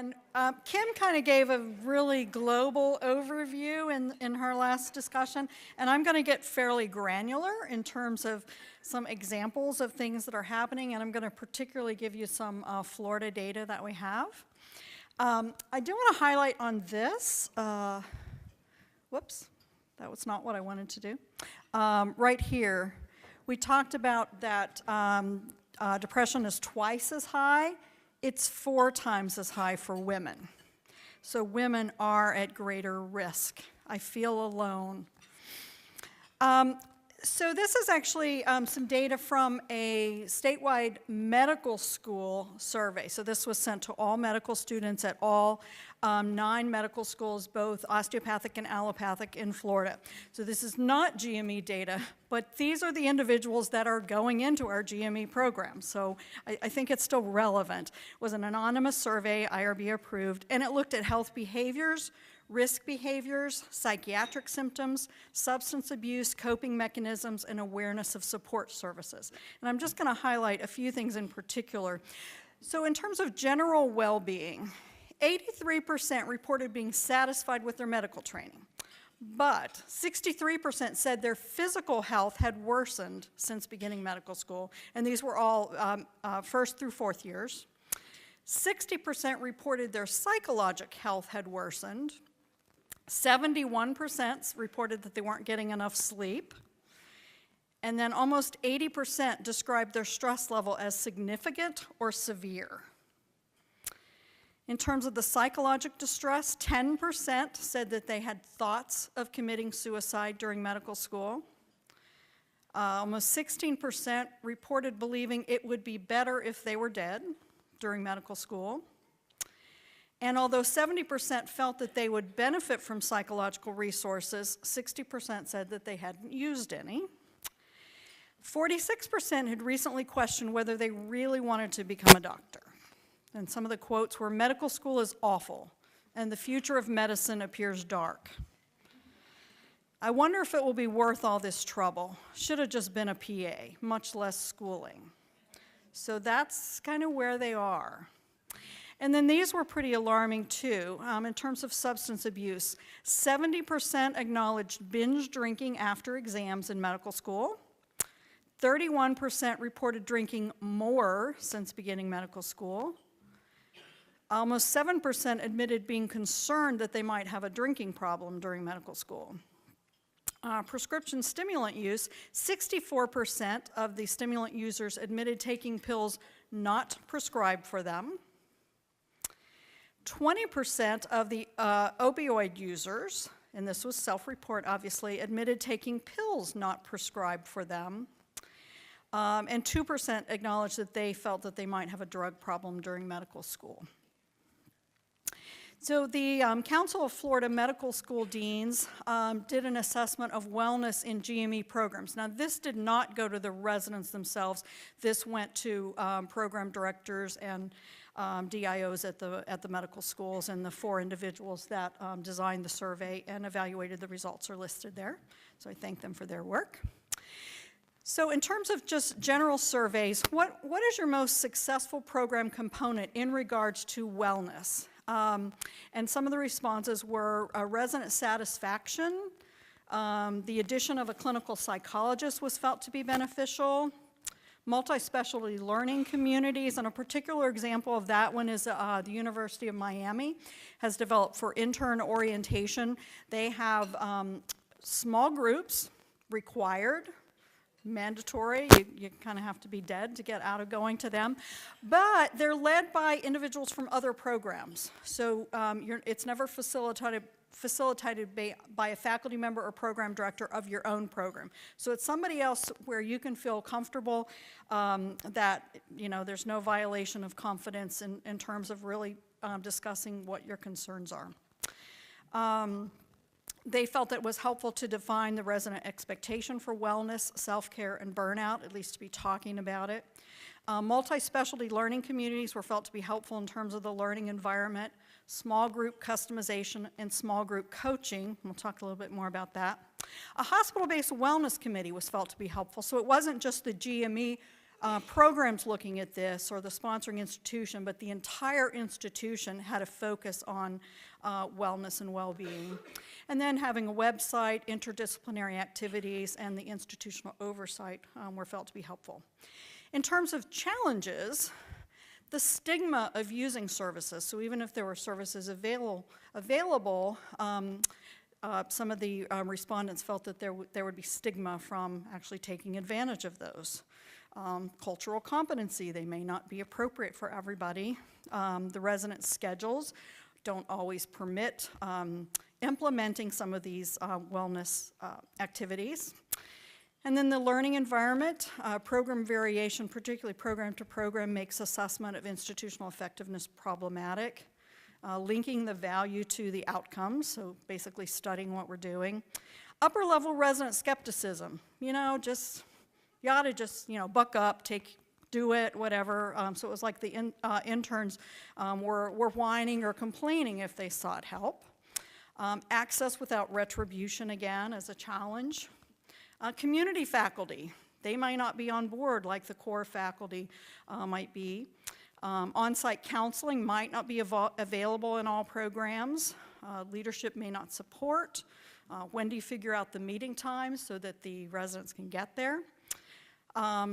And Kim kind of gave a really global overview in her last discussion, and I'm going to get fairly granular in terms of some examples of things that are happening, and I'm going to particularly give you some Florida data that we have. I do want to highlight on this, whoops, that was not what I wanted to do. Right here, we talked about that depression is twice as high. It's 4 times as high for women. So women are at greater risk. I feel alone. So this is actually some data from a statewide medical school survey. So this was sent to all medical students at all 9 medical schools, both osteopathic and allopathic in Florida. So this is not GME data, but these are the individuals that are going into our GME program. So I think it's still relevant. It was an anonymous survey, IRB approved, and it looked at health behaviors, risk behaviors, psychiatric symptoms, substance abuse, coping mechanisms, and awareness of support services. And I'm just going to highlight a few things in particular. So in terms of general well-being, 83% reported being satisfied with their medical training, but 63% said their physical health had worsened since beginning medical school, and these were all 1st through 4th years. 60% reported their psychological health had worsened. 71% reported that they weren't getting enough sleep. And then almost 80% described their stress level as significant or severe. In terms of the psychological distress, 10% said that they had thoughts of committing suicide during medical school. Almost 16% reported believing it would be better if they were dead during medical school. And although 70% felt that they would benefit from psychological resources, 60% said that they hadn't used any. 46% had recently questioned whether they really wanted to become a doctor. And some of the quotes were, "Medical school is awful, and the future of medicine appears dark. I wonder if it will be worth all this trouble. Should have just been a PA, much less schooling." So that's kind of where they are. And then these were pretty alarming too, in terms of substance abuse. 70% acknowledged binge drinking after exams in medical school. 31% reported drinking more since beginning medical school. Almost 7% admitted being concerned that they might have a drinking problem during medical school. Prescription stimulant use, 64% of the stimulant users admitted taking pills not prescribed for them. 20% of the opioid users, and this was self-report obviously, admitted taking pills not prescribed for them. And 2% acknowledged that they felt that they might have a drug problem during medical school. So the Council of Florida Medical School Deans did an assessment of wellness in GME programs. Now this did not go to the residents themselves. This went to program directors and DIOs at the medical schools, and the 4 individuals that designed the survey and evaluated the results are listed there. So I thank them for their work. So in terms of just general surveys, what is your most successful program component in regards to wellness? And some of the responses were resident satisfaction, the addition of a clinical psychologist was felt to be beneficial, multi-specialty learning communities, and a particular example of that one is the University of Miami has developed for intern orientation. They have small groups required, mandatory, you kind of have to be dead to get out of going to them, but they're led by individuals from other programs. So it's never facilitated by a faculty member or program director of your own program. So it's somebody else where you can feel comfortable that there's no violation of confidence in terms of really discussing what your concerns are. They felt it was helpful to define the resident expectation for wellness, self-care, and burnout, at least to be talking about it. Multi-specialty learning communities were felt to be helpful in terms of the learning environment, small group customization, and small group coaching. We'll talk a little bit more about that. A hospital-based wellness committee was felt to be helpful, so it wasn't just the GME programs looking at this or the sponsoring institution, but the entire institution had a focus on wellness and well-being. And then having a website, interdisciplinary activities, and the institutional oversight were felt to be helpful. In terms of challenges, the stigma of using services, so even if there were services available, some of the respondents felt that there would be stigma from actually taking advantage of those. Cultural competency, they may not be appropriate for everybody. The resident schedules don't always permit implementing some of these wellness activities. And then the learning environment, program variation, particularly program to program, makes assessment of institutional effectiveness problematic. Linking the value to the outcomes, so basically studying what we're doing. Upper level resident skepticism, you ought to just, buck up, do it, whatever. So it was like the interns were whining or complaining if they sought help. Access without retribution, again, as a challenge. Community faculty, they might not be on board like the core faculty might be. On-site counseling might not be available in all programs. Leadership may not support. When do you figure out the meeting times so that the residents can get there?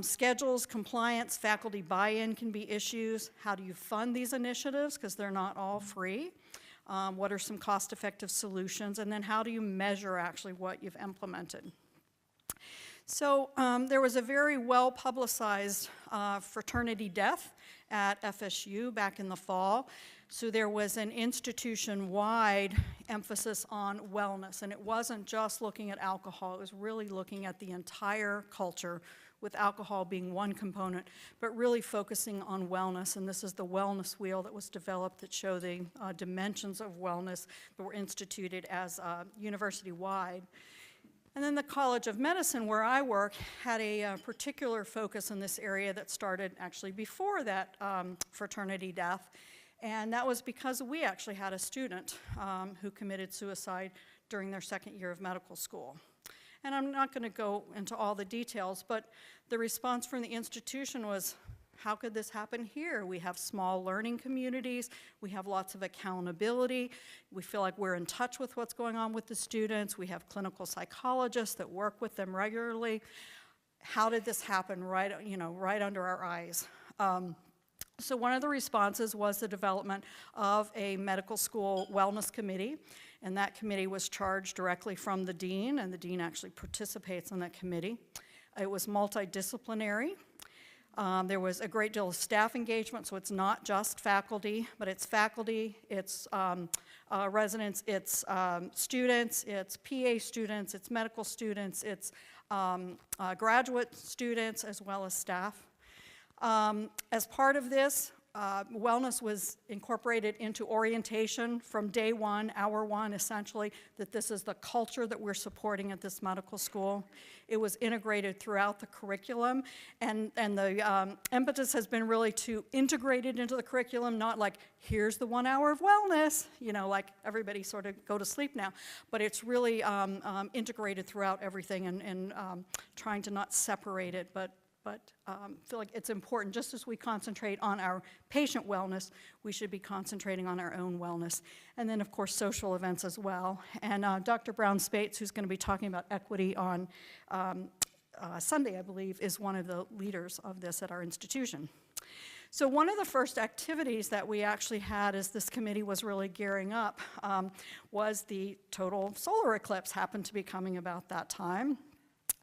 Schedules, compliance, faculty buy-in can be issues. How do you fund these initiatives? Because they're not all free. What are some cost-effective solutions? And then how do you measure actually what you've implemented? So there was a very well-publicized fraternity death at FSU back in the fall. So there was an institution-wide emphasis on wellness, and it wasn't just looking at alcohol, it was really looking at the entire culture, with alcohol being one component, but really focusing on wellness, and this is the wellness wheel that was developed that show the dimensions of wellness that were instituted as university-wide. And then the College of Medicine, where I work, had a particular focus in this area that started actually before that fraternity death. And that was because we actually had a student who committed suicide during their second year of medical school. And I'm not going to go into all the details, but the response from the institution was, how could this happen here? We have small learning communities, we have lots of accountability, we feel like we're in touch with what's going on with the students, we have clinical psychologists that work with them regularly. How did this happen right under our eyes? So one of the responses was the development of a medical school wellness committee, and that committee was charged directly from the dean, and the dean actually participates in that committee. It was multidisciplinary. There was a great deal of staff engagement, so it's not just faculty, but it's faculty, it's residents, it's students, it's PA students, it's medical students, it's graduate students, as well as staff. As part of this, wellness was incorporated into orientation from day one, hour one, essentially, that this is the culture that we're supporting at this medical school. It was integrated throughout the curriculum, and the impetus has been really to integrate it into the curriculum, not like, here's the 1 hour of wellness, like everybody sort of go to sleep now, but it's really integrated throughout everything and trying to not separate it, but feel like it's important, just as we concentrate on our patient wellness, we should be concentrating on our own wellness. And then, of course, social events as well. And Dr. Brown-Spates, who's going to be talking about equity on Sunday, I believe, is one of the leaders of this at our institution. So one of the first activities that we actually had as this committee was really gearing up was the total solar eclipse, happened to be coming about that time.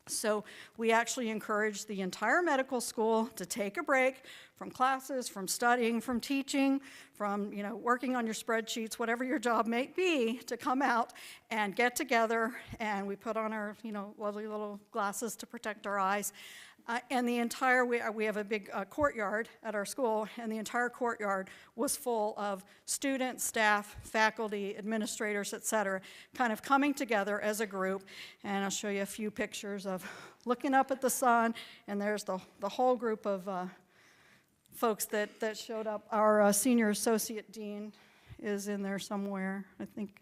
So we actually encouraged the entire medical school to take a break from classes, from studying, from teaching, from working on your spreadsheets, whatever your job may be, to come out and get together. And we put on our lovely little glasses to protect our eyes. And the entire, we have a big courtyard at our school, and the entire courtyard was full of students, staff, faculty, administrators, et cetera, kind of coming together as a group. And I'll show you a few pictures of looking up at the sun, and there's the whole group of folks that showed up. Our senior associate dean is in there somewhere. I think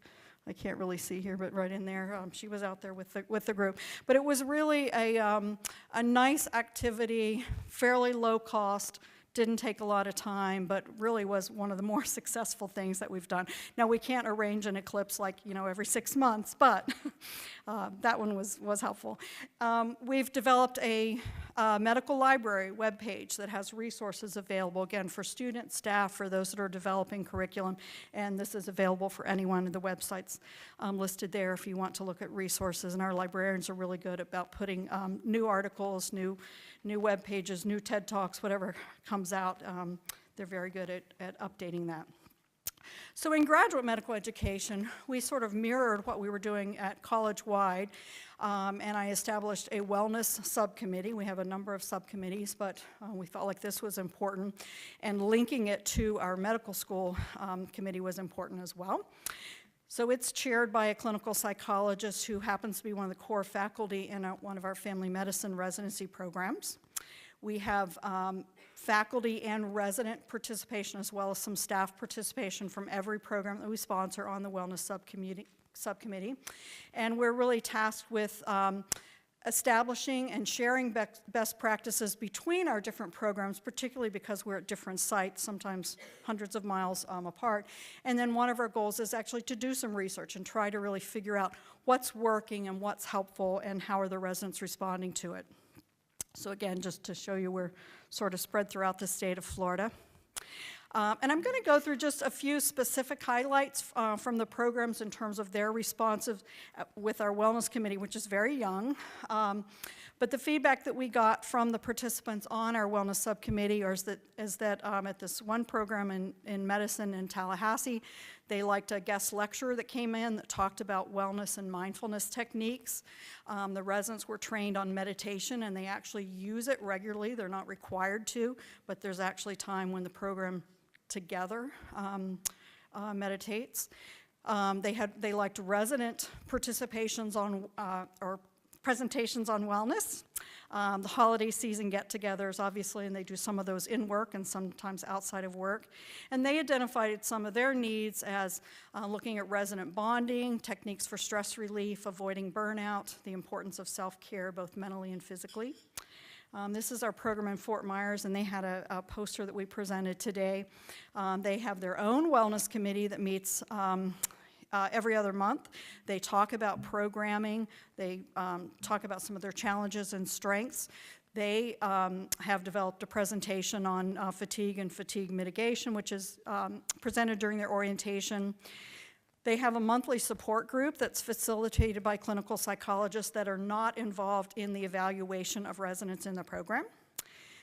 I can't really see here, but right in there, she was out there with the group. But it was really a nice activity, fairly low cost, didn't take a lot of time, but really was one of the more successful things that we've done. Now, we can't arrange an Eclipse like, every 6 months, but that one was helpful. We've developed a medical library webpage that has resources available, again, for students, staff, for those that are developing curriculum, and this is available for anyone. The website's listed there if you want to look at resources, and our librarians are really good about putting new articles, new web pages, new TED Talks, whatever comes out. They're very good at updating that. So in graduate medical education, we sort of mirrored what we were doing at college-wide, and I established a wellness subcommittee. We have a number of subcommittees, but we felt like this was important, and linking it to our medical school committee was important as well. So it's chaired by a clinical psychologist who happens to be one of the core faculty in one of our family medicine residency programs. We have faculty and resident participation as well as some staff participation from every program that we sponsor on the wellness subcommittee. And we're really tasked with establishing and sharing best practices between our different programs, particularly because we're at different sites, sometimes hundreds of miles apart. And then one of our goals is actually to do some research and try to really figure out what's working and what's helpful and how are the residents responding to it. So again, just to show you, we're sort of spread throughout the state of Florida. And I'm going to go through just a few specific highlights from the programs in terms of their responses with our wellness committee, which is very young. But the feedback that we got from the participants on our wellness subcommittee is that at this one program in medicine in Tallahassee, they liked a guest lecturer that came in that talked about wellness and mindfulness techniques. The residents were trained on meditation, and they actually use it regularly. They're not required to, but there's actually time when the program together meditates. They liked resident participations on or presentations on wellness. The holiday season get-togethers, obviously, and they do some of those in work and sometimes outside of work. And they identified some of their needs as looking at resident bonding, techniques for stress relief, avoiding burnout, the importance of self-care, both mentally and physically. This is our program in Fort Myers, and they had a poster that we presented today. They have their own wellness committee that meets every other month. They talk about programming. They talk about some of their challenges and strengths. They have developed a presentation on fatigue and fatigue mitigation, which is presented during their orientation. They have a monthly support group that's facilitated by clinical psychologists that are not involved in the evaluation of residents in the program.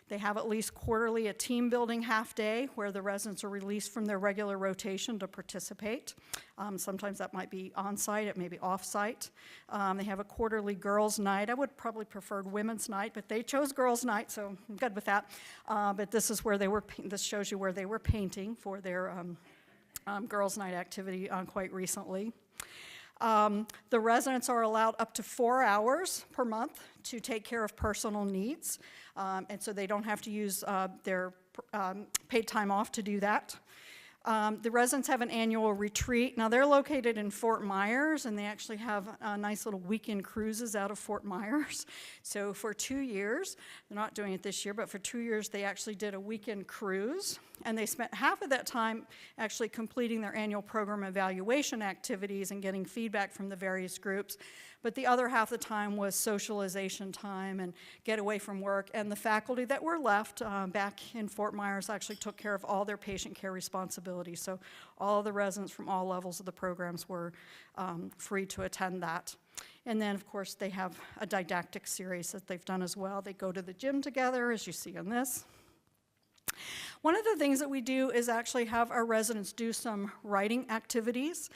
They have at least quarterly a team building half day where the residents are released from their regular rotation to participate. Sometimes that might be on-site, it may be off-site. They have a quarterly girls' night. I would probably prefer women's night, but they chose girls' night, so I'm good with that. But this is where this shows you where they were painting for their girls' night activity quite recently. The residents are allowed up to 4 hours per month to take care of personal needs, and so they don't have to use their paid time off to do that. The residents have an annual retreat. Now, they're located in Fort Myers, and they actually have nice little weekend cruises out of Fort Myers. So for 2 years, they're not doing it this year, but for 2 years, they actually did a weekend cruise, and they spent half of that time actually completing their annual program evaluation activities and getting feedback from the various groups. But the other half of the time was socialization time and get away from work. And the faculty that were left back in Fort Myers actually took care of all their patient care responsibilities. So all of the residents from all levels of the programs were free to attend that. And then, of course, they have a didactic series that they've done as well. They go to the gym together, as you see on this. One of the things that we do is actually have our residents do some writing activities.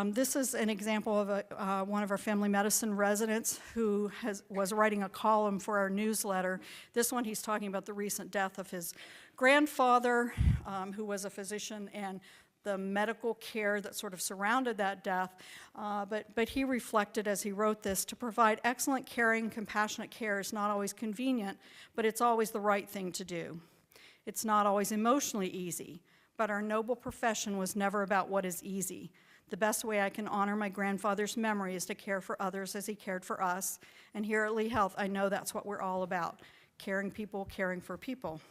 This is an example of one of our family medicine residents who was writing a column for our newsletter. This one, he's talking about the recent death of his grandfather, who was a physician, and the medical care that sort of surrounded that death. But he reflected as he wrote this, to provide excellent, caring, compassionate care is not always convenient, but it's always the right thing to do. It's not always emotionally easy, but our noble profession was never about what is easy. The best way I can honor my grandfather's memory is to care for others as he cared for us. And here at Lee Health, I know that's what we're all about, caring people, caring for people.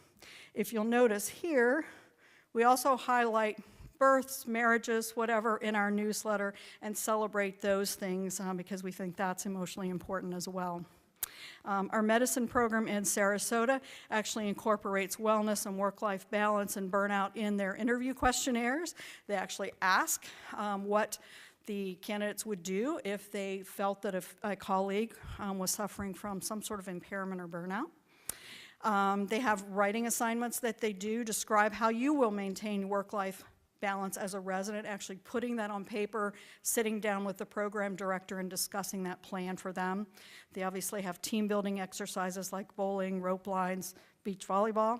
If you'll notice here, we also highlight births, marriages, whatever in our newsletter and celebrate those things because we think that's emotionally important as well. Our medicine program in Sarasota actually incorporates wellness and work-life balance and burnout in their interview questionnaires. They actually ask what the candidates would do if they felt that a colleague was suffering from some sort of impairment or burnout. They have writing assignments that they do, describe how you will maintain work-life balance as a resident, actually putting that on paper, sitting down with the program director and discussing that plan for them. They obviously have team building exercises like bowling, rope lines, beach volleyball.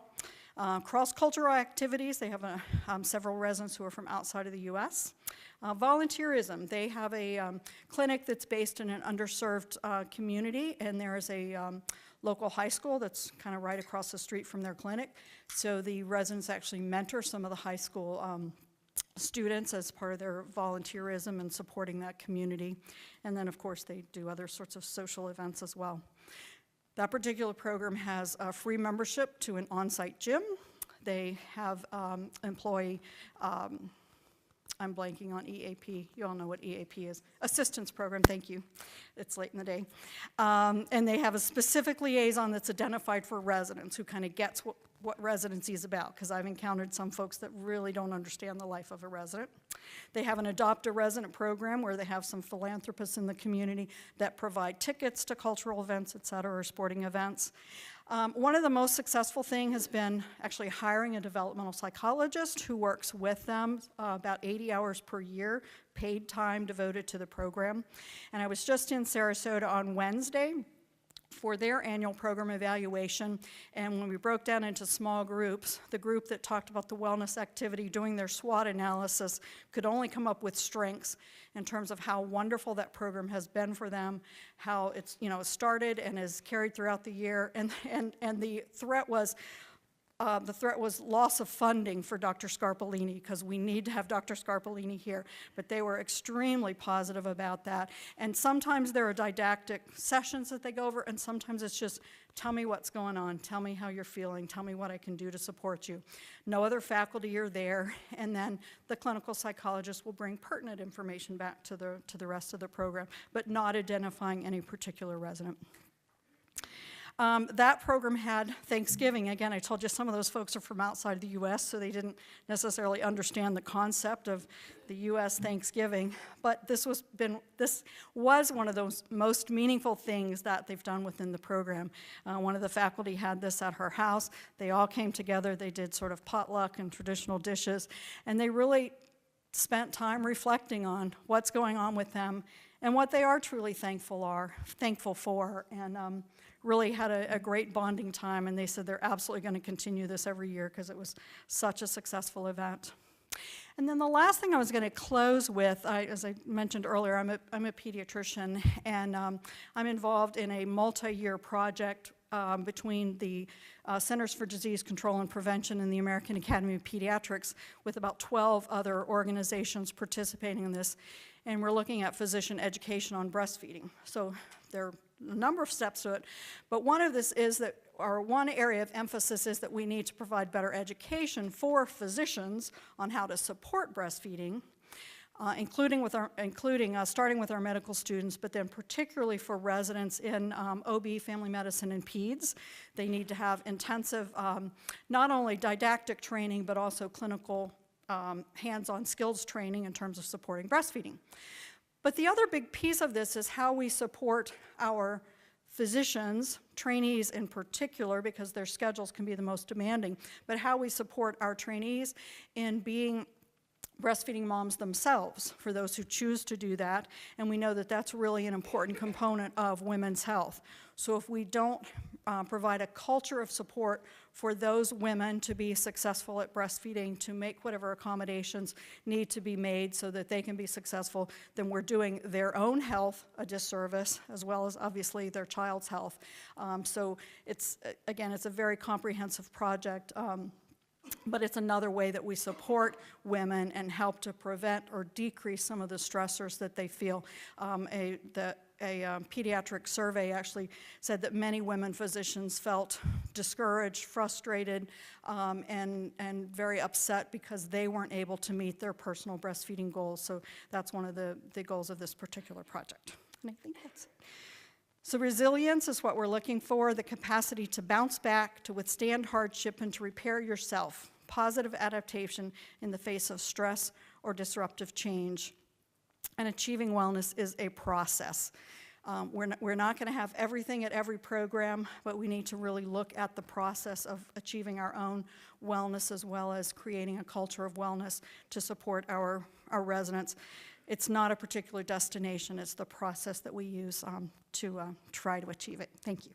Cross-cultural activities, they have several residents who are from outside of the U.S. Volunteerism, they have a clinic that's based in an underserved community, and there is a local high school that's kind of right across the street from their clinic. So the residents actually mentor some of the high school students as part of their volunteerism and supporting that community. And then, of course, they do other sorts of social events as well. That particular program has a free membership to an on-site gym. They have employee, I'm blanking on EAP. You all know what EAP is. Assistance program, thank you. It's late in the day. And they have a specific liaison that's identified for residents who kind of gets what residency is about, because I've encountered some folks that really don't understand the life of a resident. They have an Adopt a Resident program where they have some philanthropists in the community that provide tickets to cultural events, et cetera, or sporting events. One of the most successful things has been actually hiring a developmental psychologist who works with them about 80 hours per year, paid time devoted to the program. And I was just in Sarasota on Wednesday for their annual program evaluation, and when we broke down into small groups, the group that talked about the wellness activity doing their SWOT analysis could only come up with strengths in terms of how wonderful that program has been for them, how it's started and is carried throughout the year, and the threat was loss of funding for Dr. Scarpolini, because we need to have Dr. Scarpolini here. But they were extremely positive about that. And sometimes there are didactic sessions that they go over, and sometimes it's just, tell me what's going on, tell me how you're feeling, tell me what I can do to support you. No other faculty are there, and then the clinical psychologist will bring pertinent information back to the rest of the program, but not identifying any particular resident. That program had Thanksgiving. Again, I told you some of those folks are from outside the U.S., so they didn't necessarily understand the concept of the U.S. Thanksgiving. But this was one of those most meaningful things that they've done within the program. One of the faculty had this at her house. They all came together. They did sort of potluck and traditional dishes, and they really spent time reflecting on what's going on with them and what they are truly thankful for, and really had a great bonding time, and they said they're absolutely going to continue this every year because it was such a successful event. And then the last thing I was going to close with, as I mentioned earlier, I'm a pediatrician, and I'm involved in a multi-year project between the Centers for Disease Control and Prevention and the American Academy of Pediatrics, with about 12 other organizations participating in this, and we're looking at physician education on breastfeeding. So there are a number of steps to it, but one of this is that, or one area of emphasis is that we need to provide better education for physicians on how to support breastfeeding, starting with our medical students, but then particularly for residents in OB, family medicine, and peds. They need to have intensive, not only didactic training, but also clinical hands-on skills training in terms of supporting breastfeeding. But the other big piece of this is how we support our physicians, trainees in particular, because their schedules can be the most demanding, but how we support our trainees in being breastfeeding moms themselves, for those who choose to do that, and we know that that's really an important component of women's health. So if we don't provide a culture of support for those women to be successful at breastfeeding, to make whatever accommodations need to be made so that they can be successful, then we're doing their own health a disservice, as well as obviously their child's health. So it's, again, it's a very comprehensive project. but it's another way that we support women and help to prevent or decrease some of the stressors that they feel. A pediatric survey actually said that many women physicians felt discouraged, frustrated, and very upset because they weren't able to meet their personal breastfeeding goals. So that's one of the goals of this particular project. And I think that's it. So resilience is what we're looking for, the capacity to bounce back, to withstand hardship, and to repair yourself. Positive adaptation in the face of stress or disruptive change. And achieving wellness is a process. We're not going to have everything at every program, but we need to really look at the process of achieving our own wellness as well as creating a culture of wellness to support our residents. It's not a particular destination, it's the process that we use to try to achieve it. Thank you.